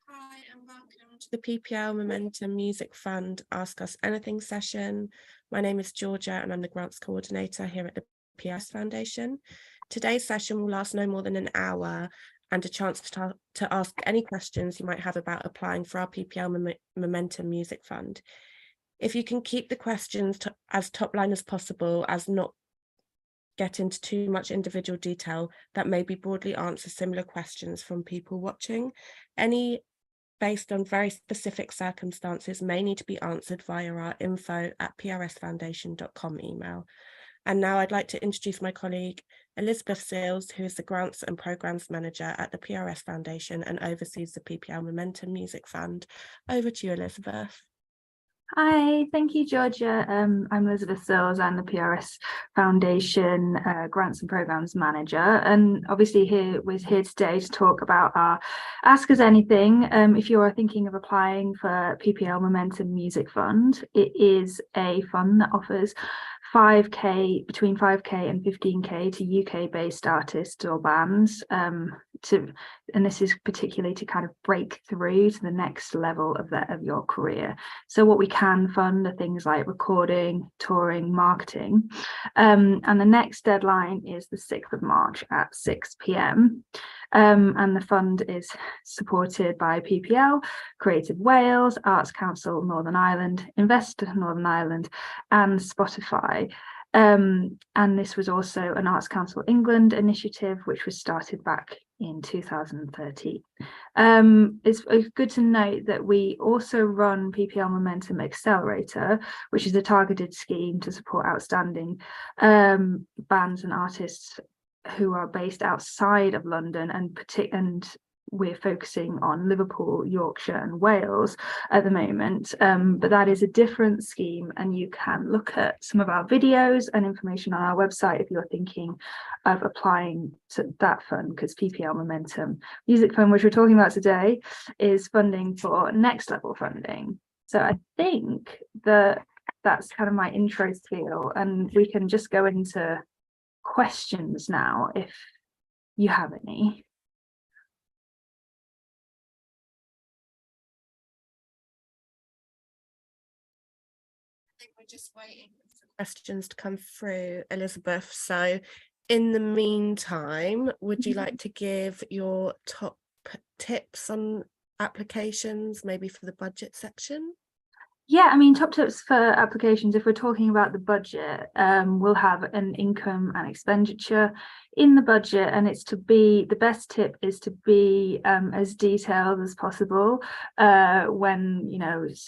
Hi, and welcome to the PPL Momentum Music Fund Ask Us Anything session. My name is Georgia and I'm the Grants Coordinator here at the PPS Foundation. Today's session will last no more than an hour and a chance to ask any questions you might have about applying for our PPL Momentum Music Fund. If you can keep the questions as top line as possible, as not get into too much individual detail, that maybe broadly answer similar questions from people watching. Any based on very specific circumstances may need to be answered via our info@prsfoundation.com email. And now I'd like to introduce my colleague, Elizabeth Sills, who is the Grants and Programmes Manager at the PRS Foundation and oversees the PPL Momentum Music Fund. Over to you, Elizabeth. Hi, thank you, Georgia. I'm Elizabeth Sills. I'm the PRS Foundation Grants and Programmes Manager, and obviously we're here today to talk about our Ask Us Anything. If you are thinking of applying for PPL Momentum Music Fund, it is a fund that offers between 5k and 15k to UK-based artists or bands, and this is particularly to kind of break through to the next level of your career. So what we can fund are things like recording, touring, marketing, and the next deadline is the 6th of March at 6 p.m. And the fund is supported by PPL, Creative Wales, Arts Council Northern Ireland, Invest Northern Ireland, and Spotify. And this was also an Arts Council England initiative, which was started back in 2013. It's good to note that we also run PPL Momentum Accelerator, which is a targeted scheme to support outstanding bands and artists who are based outside of London, and we're focusing on Liverpool, Yorkshire and Wales at the moment, but that is a different scheme, and you can look at some of our videos and information on our website if you're thinking of applying to that fund, because PPL Momentum Music Fund, which we're talking about today, is funding for next level funding. So I think that's kind of my intro spiel, and we can just go into questions now if you have any. I think we're just waiting for questions to come through, Elizabeth. So in the meantime, would you like to give your top tips on applications, maybe for the budget section? Yeah, I mean, top tips for applications, if we're talking about the budget, we'll have an income and expenditure in the budget, and the best tip is to be as detailed as possible. When,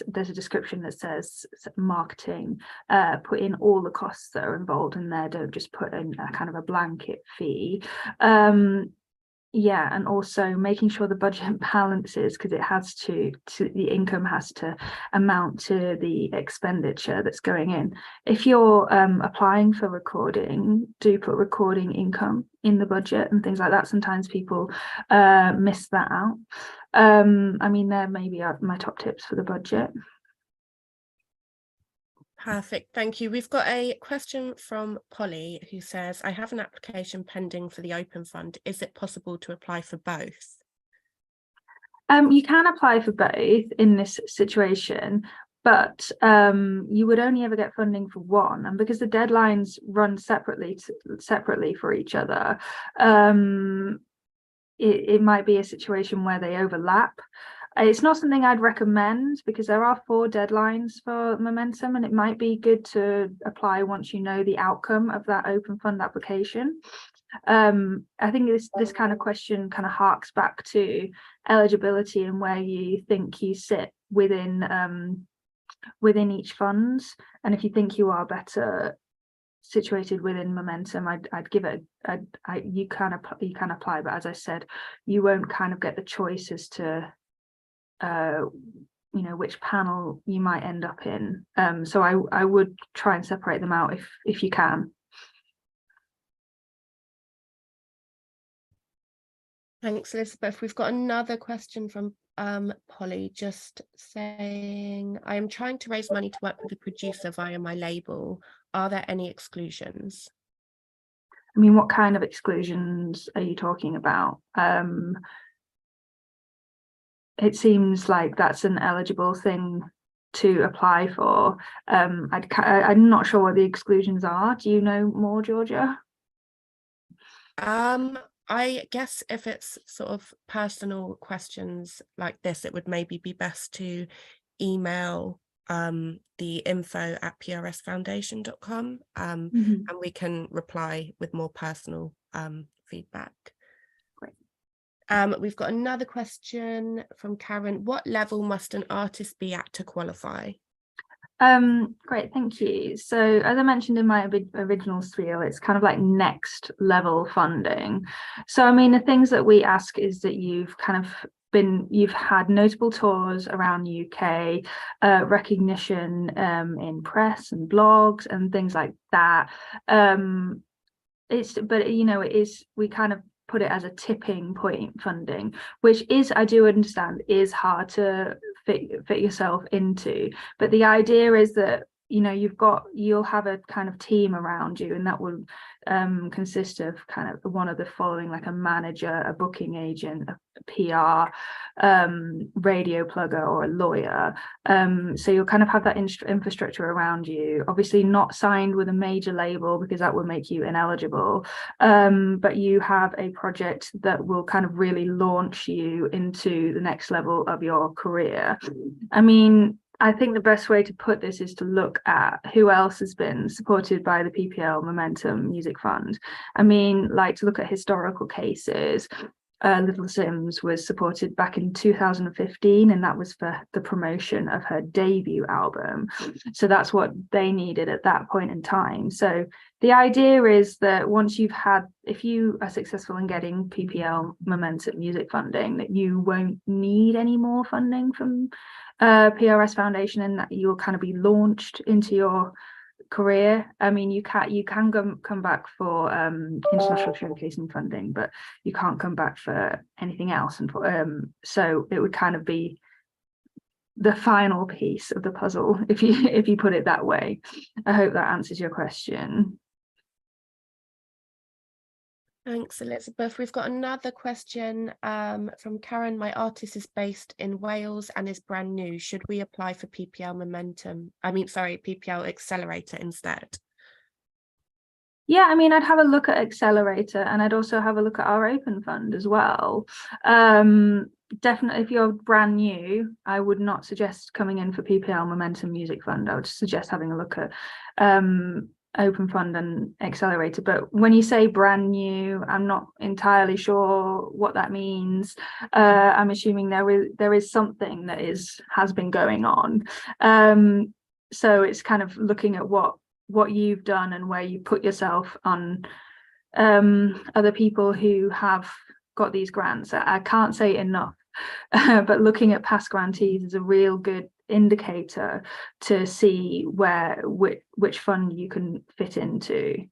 there's a description that says marketing, put in all the costs that are involved in there. Don't just put in a kind of a blanket fee. Yeah, and also making sure the budget balances, because it has to the income has to amount to the expenditure that's going in. If you're applying for recording, do put recording income in the budget and things like that. Sometimes people miss that out. I mean, there maybe are my top tips for the budget. Perfect, thank you. We've got a question from Polly who says, I have an application pending for the Open Fund. Is it possible to apply for both? You can apply for both in this situation, but you would only ever get funding for one, and because the deadlines run separately for each other, it might be a situation where they overlap. It's not something I'd recommend, because there are 4 deadlines for Momentum, and it might be good to apply once you know the outcome of that Open Fund application. I think this kind of question kind of harks back to eligibility and where you think you sit within each fund, and if you think you are better situated within Momentum, I'd give it you can apply, but as I said, you won't kind of get the choice as to which panel you might end up in. So I would try and separate them out if you can. Thanks, Elizabeth. We've got another question from Polly, just saying, I am trying to raise money to work with a producer via my label. Are there any exclusions? I mean, what kind of exclusions are you talking about? it seems like that's an eligible thing to apply for. I'm not sure what the exclusions are. Do you know more, Georgia? I guess if it's sort of personal questions like this, it would maybe be best to email the info@prsfoundation.com and we can reply with more personal feedback. Great. We've got another question from Karen. What level must an artist be at to qualify? Great, thank you. So as I mentioned in my original spiel, it's kind of like next level funding. So I mean, the things that we ask is that you've had notable tours around we recognition in press and blogs and things like that. We kind of put it as a tipping point funding, which is, I do understand, is hard to fit yourself into. But the idea is that, you know, you'll have a kind of team around you, and that will consist of kind of one of the following, like a manager, a booking agent, a PR, radio plugger, or a lawyer. So you'll kind of have that infrastructure around you, obviously not signed with a major label because that would make you ineligible, but you have a project that will kind of really launch you into the next level of your career. I mean, I think the best way to put this is to look at who else has been supported by the PPL Momentum Music Fund. I mean, like, to look at historical cases. Little Sims was supported back in 2015, and that was for the promotion of her debut album. So that's what they needed at that point in time. So the idea is that if you are successful in getting PPL Momentum Music funding, that you won't need any more funding from PRS Foundation, and that you'll kind of be launched into your career. I mean, you can come back for international showcasing funding, but you can't come back for anything else. And so it would kind of be the final piece of the puzzle, if you put it that way. I hope that answers your question. Thanks, Elizabeth. We've got another question from Karen. My artist is based in Wales and is brand new. Should we apply for PPL Accelerator instead? Yeah, I mean, I'd have a look at Accelerator, and I'd also have a look at our Open Fund as well. Definitely, if you're brand new, I would not suggest coming in for PPL Momentum Music Fund. I would suggest having a look at Open Fund and Accelerator. But when you say brand new, I'm not entirely sure what that means. I'm assuming there is something that has been going on. So it's kind of looking at what you've done and where you put yourself on other people who have got these grants. I can't say enough, but looking at past grantees is a real good indicator to see which fund you can fit into.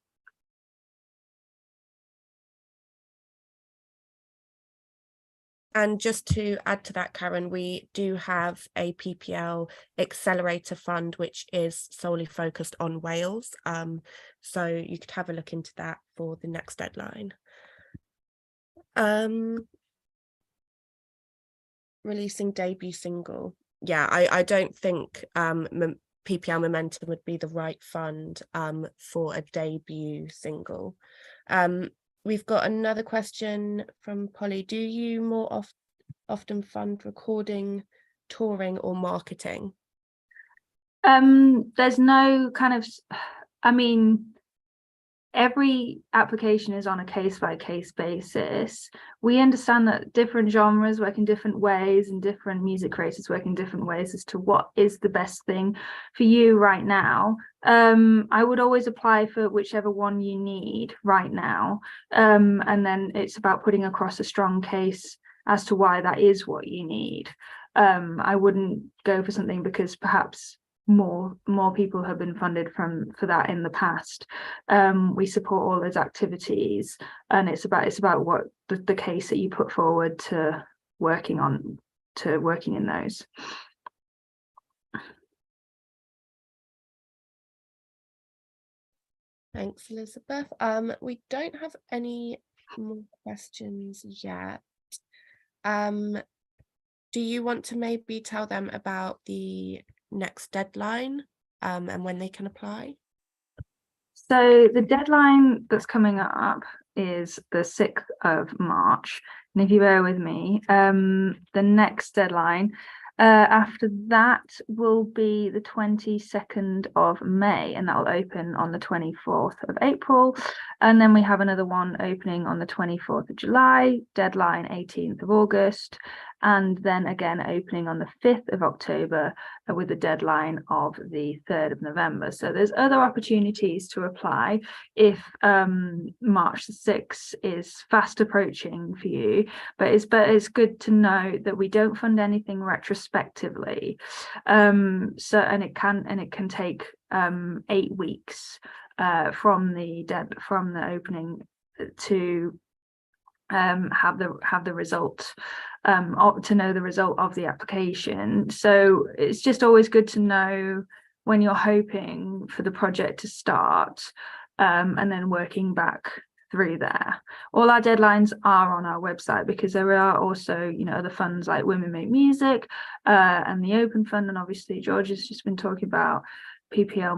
And just to add to that, Karen, we do have a PPL Accelerator Fund, which is solely focused on Wales. So you could have a look into that for the next deadline. Releasing debut single. Yeah, I don't think PPL Momentum would be the right fund for a debut single. We've got another question from Polly. Do you more often fund recording, touring, or marketing? There's no kind of, I mean, every application is on a case-by-case basis. We understand that different genres work in different ways, and different music creators work in different ways as to what is the best thing for you right now. I would always apply for whichever one you need right now, and then it's about putting across a strong case as to why that is what you need. I wouldn't go for something because perhaps more people have been funded for that in the past. We support all those activities, and it's about what the case that you put forward to working in those. Thanks, Elizabeth. We don't have any more questions yet. Do you want to maybe tell them about the next deadline and when they can apply? So the deadline that's coming up is the 6th of March. And if you bear with me, the next deadline after that will be the 22nd of May, and that will open on the 24th of April. And then we have another one opening on the 24th of July, deadline 18th of August, and then again opening on the 5th of October with a deadline of the 3rd of November. So there's other opportunities to apply if March the 6th is fast approaching for you, but it's good to know that we don't fund anything retrospectively. And it can take 8 weeks from the opening to have the result, to know the result of the application. So it's just always good to know when you're hoping for the project to start, and then working back through there. All our deadlines are on our website, because there are also, you know, other funds like Women Make Music and the Open Fund, and obviously George has just been talking about PPL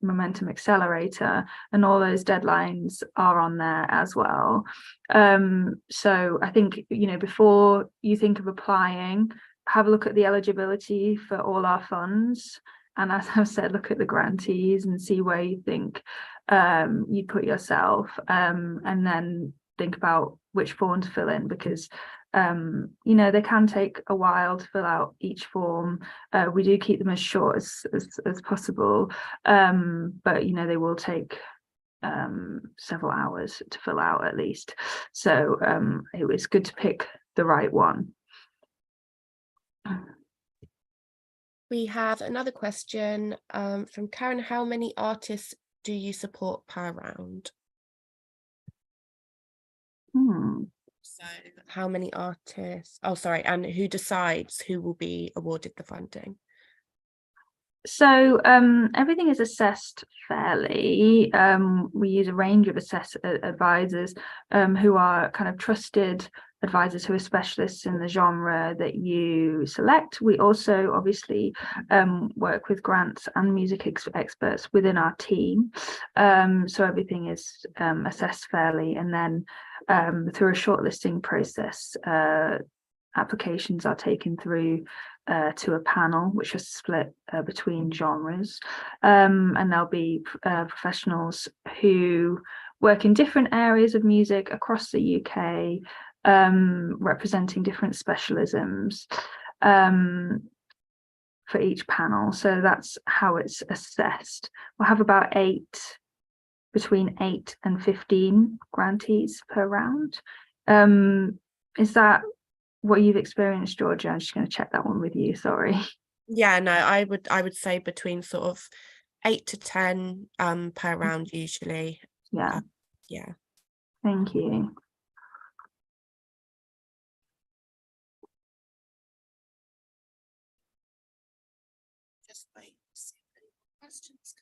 Momentum Accelerator, and all those deadlines are on there as well. So I think, you know, before you think of applying, have a look at the eligibility for all our funds, and as I've said, look at the grantees and see where you think you put yourself, and then think about which form to fill in, because you know, they can take a while to fill out each form. We do keep them as short as possible, but you know, they will take several hours to fill out at least. So it was good to pick the right one. We have another question from Karen. How many artists do you support per round? So how many artists? Oh, sorry. And who decides who will be awarded the funding? So everything is assessed fairly. We use a range of advisors who are kind of trusted advisors who are specialists in the genre that you select. We also obviously work with grants and music experts within our team. So everything is assessed fairly, and then through a shortlisting process, applications are taken through to a panel which is split between genres, and there'll be professionals who work in different areas of music across the UK, representing different specialisms for each panel. So that's how it's assessed. We'll have about between 8 and 15 grantees per round. Is that what you've experienced, Georgia? I'm just going to check that one with you, sorry. Yeah, no, I would say between sort of 8 to 10 per round usually. Yeah. Yeah. Thank you. Just wait to see if any questions.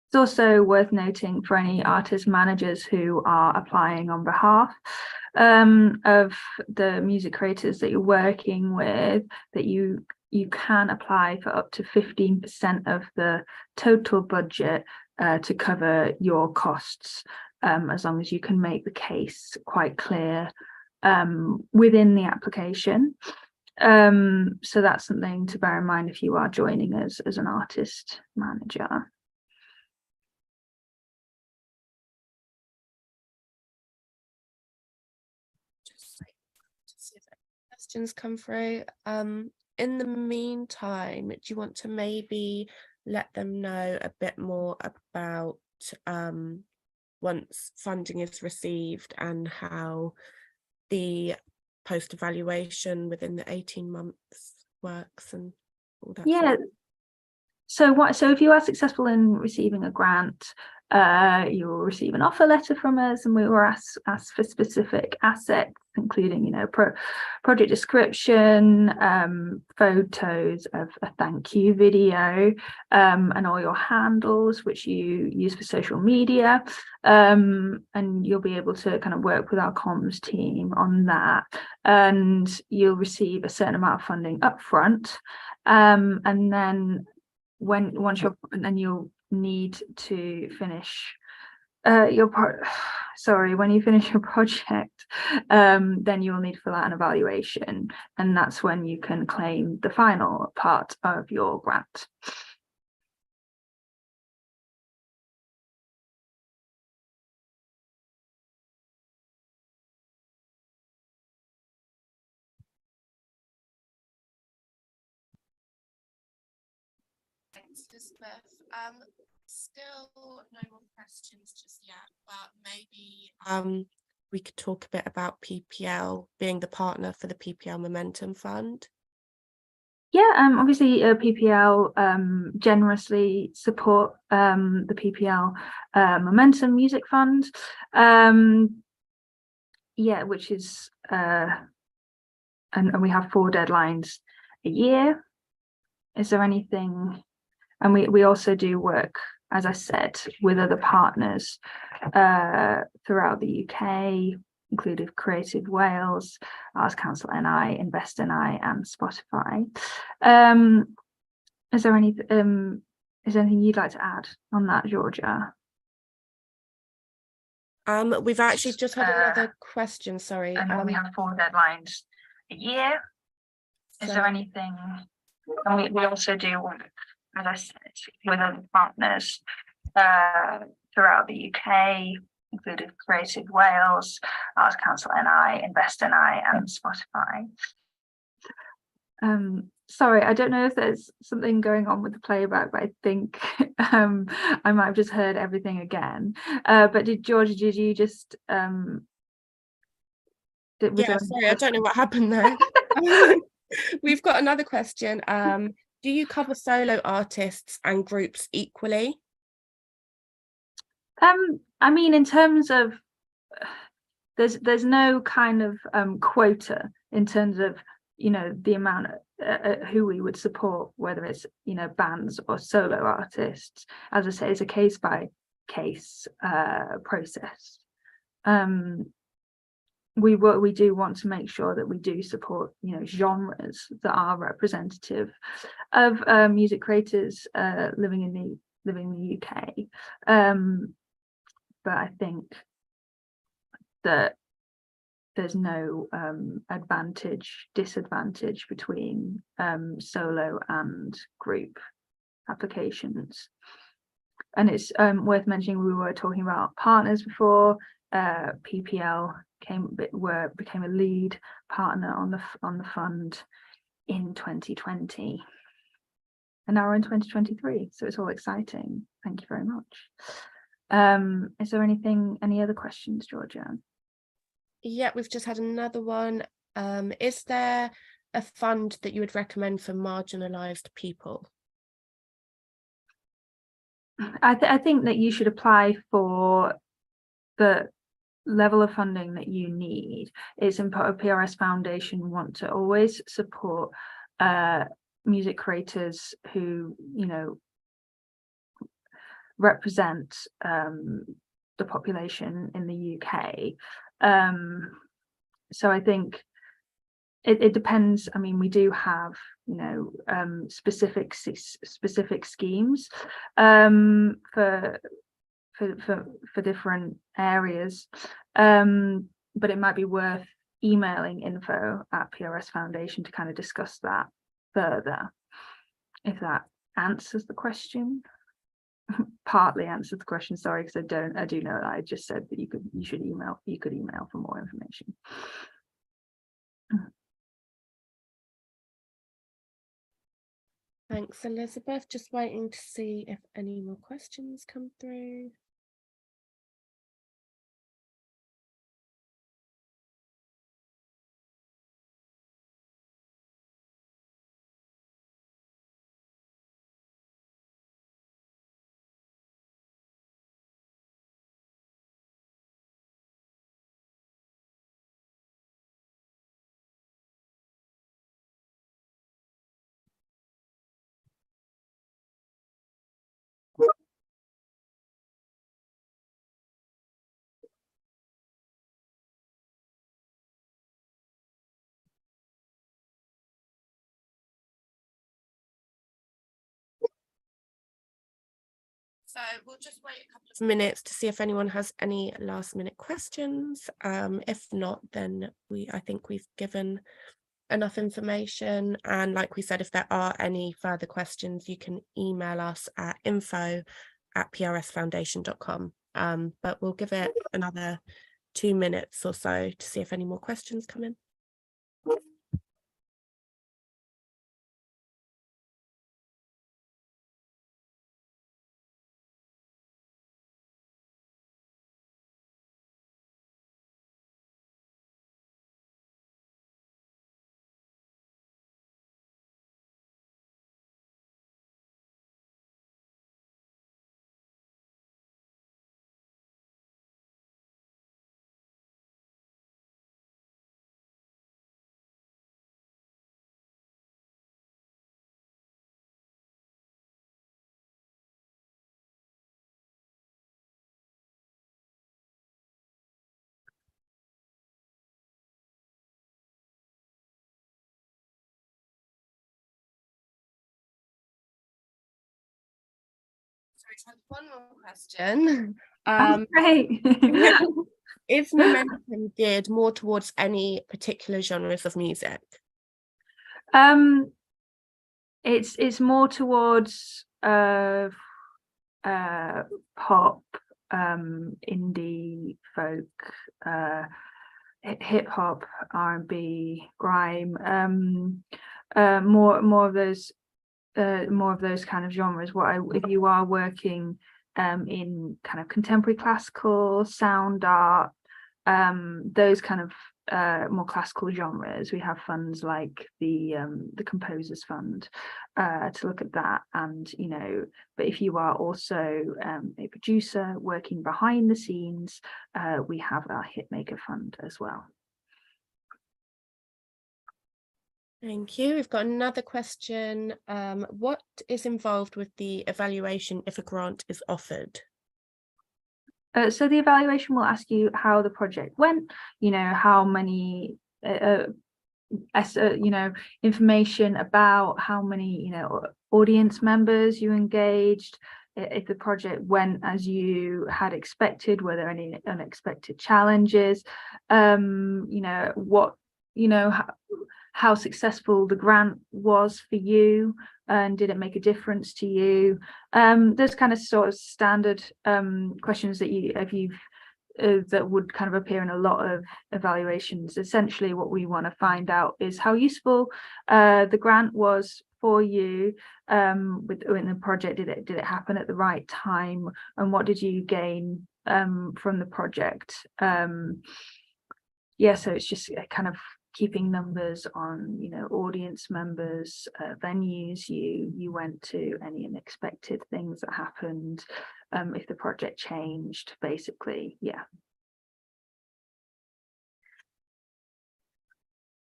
It's also worth noting for any artist managers who are applying on behalf of the music creators that you're working with, that you can apply for up to 15% of the total budget to cover your costs, as long as you can make the case quite clear within the application. So that's something to bear in mind if you are joining us as an artist manager. See if any questions come through. In the meantime, do you want to maybe let them know a bit more about once funding is received and how the post evaluation within the 18 months works and all that? Yeah, So if you are successful in receiving a grant, you will receive an offer letter from us, and we will ask for specific assets, including, project description, photos of a thank you video, and all your handles, which you use for social media. And you'll be able to kind of work with our comms team on that, and you'll receive a certain amount of funding upfront, and then you'll need to finish when you finish your project, then you'll need to fill out an evaluation, and that's when you can claim the final part of your grant. Thanks, Elizabeth. Still no more questions just yet, but maybe we could talk a bit about PPL being the partner for the PPL Momentum Fund. Yeah, obviously PPL generously support the PPL Momentum Music Fund, which is and we have 4 deadlines a year. Is there anything? And we also do work, as I said, with other partners throughout the UK, including Creative Wales, Arts Council NI, Invest NI, and Spotify. Is there anything you'd like to add on that, Georgia? We've actually just had another question, sorry. And we have 4 deadlines a year. Is there anything? And we also do work, as I said, with other partners throughout the UK, including Creative Wales, Arts Council NI, Invest NI, and Spotify. Sorry, I don't know if there's something going on with the playback, but I think I might have just heard everything again. But Georgia, did you just sorry, I don't know what happened there. We've got another question. Do you cover solo artists and groups equally? I mean, in terms of there's no kind of quota in terms of the amount of who we would support, whether it's bands or solo artists. As I say, it's a case by case process. We do want to make sure that we do support genres that are representative of music creators living in the UK, but I think that there's no disadvantage between solo and group applications. And it's worth mentioning, we were talking about partners before. PPL became a lead partner on the fund in 2020, and now we're in 2023, so it's all exciting. Thank you very much. Is there any other questions, Georgia? Yeah, we've just had another one. Is there a fund that you would recommend for marginalized people? I think that you should apply for the level of funding that you need. It's important. PRS Foundation want to always support music creators who represent the population in the UK. So I think it depends. I mean, we do have specific schemes for different areas, but it might be worth emailing info@PRS Foundation to kind of discuss that further, if that answers the question. Partly answered the question, sorry, because I do know that I just said that you could email for more information. Thanks, Elizabeth. Just waiting to see if any more questions come through. So we'll just wait a couple of minutes to see if anyone has any last minute questions. If not, then I think we've given enough information, and like we said, if there are any further questions, you can email us at info@prsfoundation.com. But we'll give it another 2 minutes or so to see if any more questions come in. Sorry, one more question. Great. Is Momentum geared more towards any particular genres of music? It's more towards pop, indie, folk, hip hop, R&B, grime, more of those kind of genres. If you are working in kind of contemporary classical, sound art, those kind of more classical genres, we have funds like the Composers Fund to look at that. And but if you are also a producer working behind the scenes, we have our Hitmaker Fund as well. Thank you. We've got another question. What is involved with the evaluation if a grant is offered? So the evaluation will ask you how the project went, how many, information about how many, audience members you engaged, if the project went as you had expected, were there any unexpected challenges, how successful the grant was for you, and did it make a difference to you? Those kind of sort of standard questions that would kind of appear in a lot of evaluations. Essentially, what we want to find out is how useful the grant was for you in the project. Did it happen at the right time, and what did you gain from the project? So it's just kind of keeping numbers on audience members, venues you went to, any unexpected things that happened, if the project changed, basically.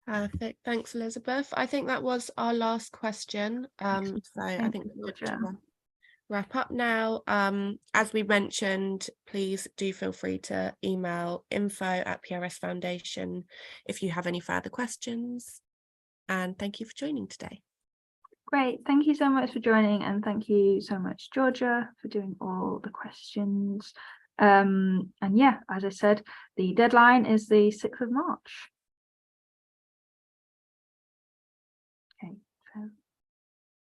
Perfect. Thanks, Elizabeth. I think that was our last question. So I think we're good to wrap up now. As we mentioned, please do feel free to email info@PRS Foundation if you have any further questions. And thank you for joining today. Great. Thank you so much for joining, and thank you so much, Georgia, for doing all the questions. And yeah, as I said, the deadline is the 6th of March.